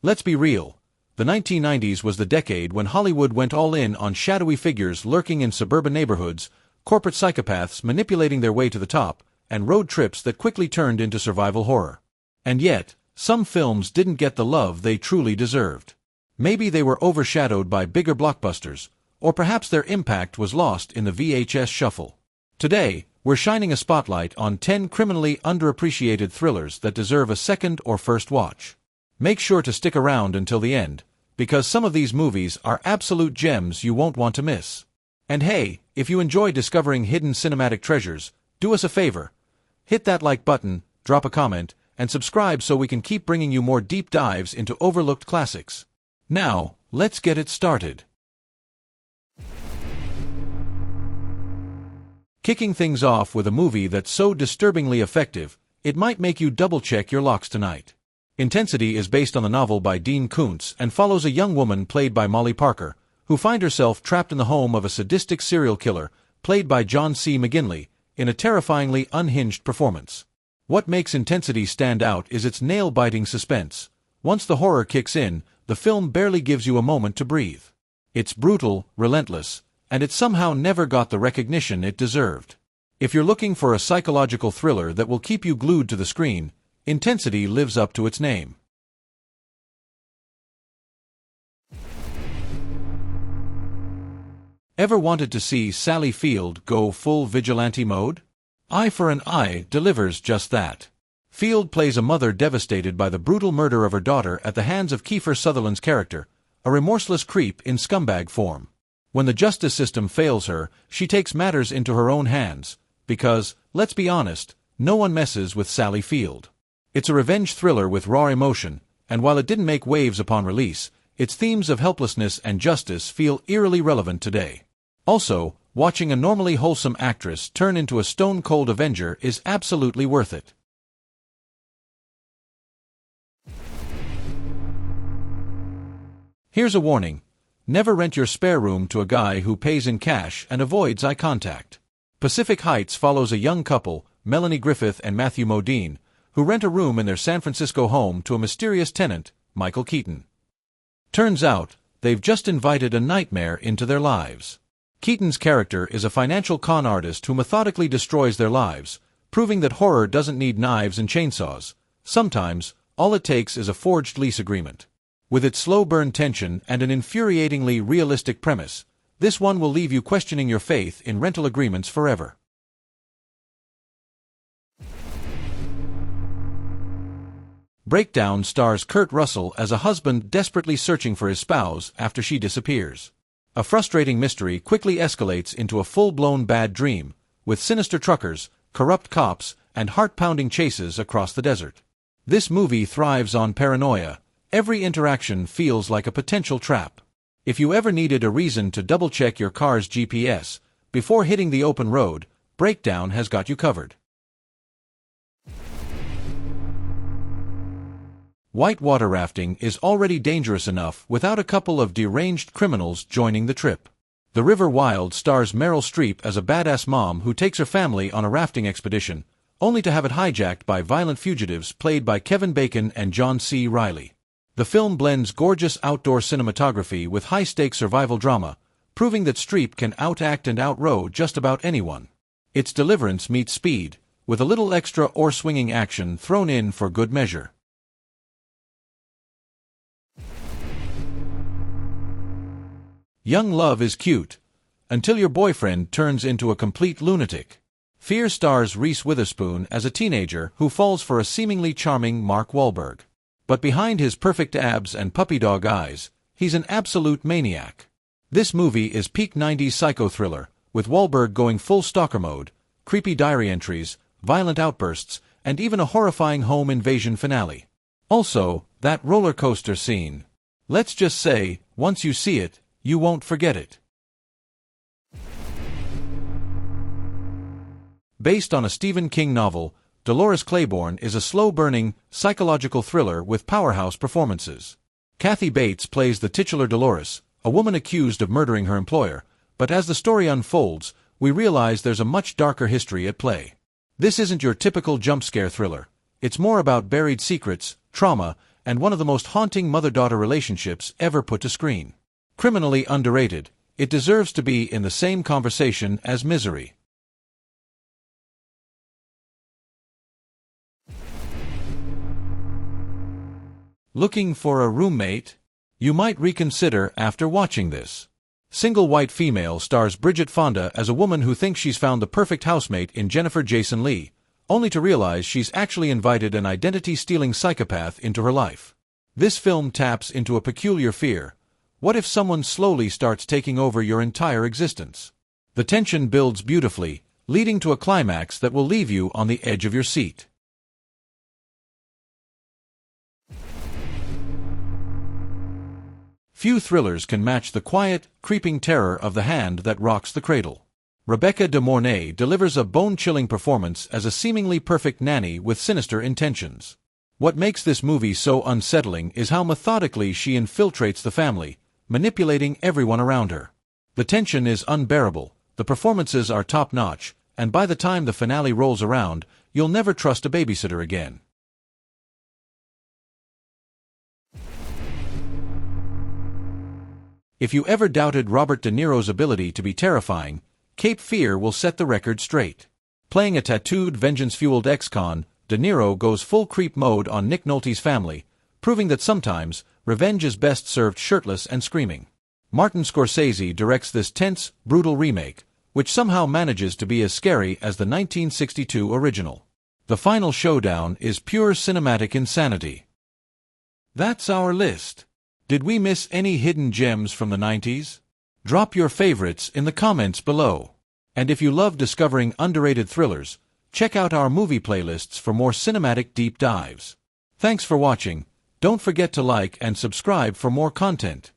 Let's be real. The 1990s was the decade when Hollywood went all in on shadowy figures lurking in suburban neighborhoods, corporate psychopaths manipulating their way to the top, and road trips that quickly turned into survival horror. And yet, some films didn't get the love they truly deserved. Maybe they were overshadowed by bigger blockbusters, or perhaps their impact was lost in the VHS shuffle. Today, we're shining a spotlight on 10 criminally underappreciated thrillers that deserve a second or first watch. Make sure to stick around until the end, because some of these movies are absolute gems you won't want to miss. And hey, if you enjoy discovering hidden cinematic treasures, do us a favor. Hit that like button, drop a comment, and subscribe so we can keep bringing you more deep dives into overlooked classics. Now, let's get it started. Kicking things off with a movie that's so disturbingly effective, it might make you double-check your locks tonight. Intensity is based on the novel by Dean Koontz and follows a young woman played by Molly Parker, who finds herself trapped in the home of a sadistic serial killer, played by John C. McGinley, in a terrifyingly unhinged performance. What makes Intensity stand out is its nail-biting suspense. Once the horror kicks in, the film barely gives you a moment to breathe. It's brutal, relentless, and it somehow never got the recognition it deserved. If you're looking for a psychological thriller that will keep you glued to the screen, Intensity lives up to its name. Ever wanted to see Sally Field go full vigilante mode? Eye for an Eye delivers just that. Field plays a mother devastated by the brutal murder of her daughter at the hands of Kiefer Sutherland's character, a remorseless creep in scumbag form. When the justice system fails her, she takes matters into her own hands, because, let's be honest, no one messes with Sally Field. It's a revenge thriller with raw emotion, and while it didn't make waves upon release, its themes of helplessness and justice feel eerily relevant today. Also, watching a normally wholesome actress turn into a stone-cold Avenger is absolutely worth it. Here's a warning. Never rent your spare room to a guy who pays in cash and avoids eye contact. Pacific Heights follows a young couple, Melanie Griffith and Matthew Modine, who rent a room in their San Francisco home to a mysterious tenant, Michael Keaton. Turns out, they've just invited a nightmare into their lives. Keaton's character is a financial con artist who methodically destroys their lives, proving that horror doesn't need knives and chainsaws. Sometimes, all it takes is a forged lease agreement. With its slow burn tension and an infuriatingly realistic premise, this one will leave you questioning your faith in rental agreements forever. Breakdown stars Kurt Russell as a husband desperately searching for his spouse after she disappears. A frustrating mystery quickly escalates into a full-blown bad dream, with sinister truckers, corrupt cops, and heart-pounding chases across the desert. This movie thrives on paranoia. Every interaction feels like a potential trap. If you ever needed a reason to double-check your car's GPS before hitting the open road, Breakdown has got you covered. Whitewater rafting is already dangerous enough without a couple of deranged criminals joining the trip. The River Wild stars Meryl Streep as a badass mom who takes her family on a rafting expedition, only to have it hijacked by violent fugitives played by Kevin Bacon and John C. Reilly. The film blends gorgeous outdoor cinematography with high-stakes survival drama, proving that Streep can outact and outrow just about anyone. It's deliverance meets speed, with a little extra oar-swinging action thrown in for good measure. Young love is cute, until your boyfriend turns into a complete lunatic. Fear stars Reese Witherspoon as a teenager who falls for a seemingly charming Mark Wahlberg. But behind his perfect abs and puppy dog eyes, he's an absolute maniac. This movie is peak 90s psycho thriller, with Wahlberg going full stalker mode, creepy diary entries, violent outbursts, and even a horrifying home invasion finale. Also, that roller coaster scene. Let's just say, once you see it, you won't forget it. Based on a Stephen King novel, Dolores Claiborne is a slow-burning, psychological thriller with powerhouse performances. Kathy Bates plays the titular Dolores, a woman accused of murdering her employer, but as the story unfolds, we realize there's a much darker history at play. This isn't your typical jump-scare thriller. It's more about buried secrets, trauma, and one of the most haunting mother-daughter relationships ever put to screen. Criminally underrated, it deserves to be in the same conversation as Misery. Looking for a roommate? You might reconsider after watching this. Single White Female stars Bridget Fonda as a woman who thinks she's found the perfect housemate in Jennifer Jason Leigh, only to realize she's actually invited an identity-stealing psychopath into her life. This film taps into a peculiar fear. What if someone slowly starts taking over your entire existence? The tension builds beautifully, leading to a climax that will leave you on the edge of your seat. Few thrillers can match the quiet, creeping terror of The Hand That Rocks the Cradle. Rebecca De Mornay delivers a bone-chilling performance as a seemingly perfect nanny with sinister intentions. What makes this movie so unsettling is how methodically she infiltrates the family, manipulating everyone around her. The tension is unbearable, the performances are top-notch, and by the time the finale rolls around, you'll never trust a babysitter again. If you ever doubted Robert De Niro's ability to be terrifying, Cape Fear will set the record straight. Playing a tattooed, vengeance-fueled ex-con, De Niro goes full creep mode on Nick Nolte's family, proving that sometimes, revenge is best served shirtless and screaming. Martin Scorsese directs this tense, brutal remake, which somehow manages to be as scary as the 1962 original. The final showdown is pure cinematic insanity. That's our list. Did we miss any hidden gems from the 90s? Drop your favorites in the comments below. And if you love discovering underrated thrillers, check out our movie playlists for more cinematic deep dives. Thanks for watching. Don't forget to like and subscribe for more content.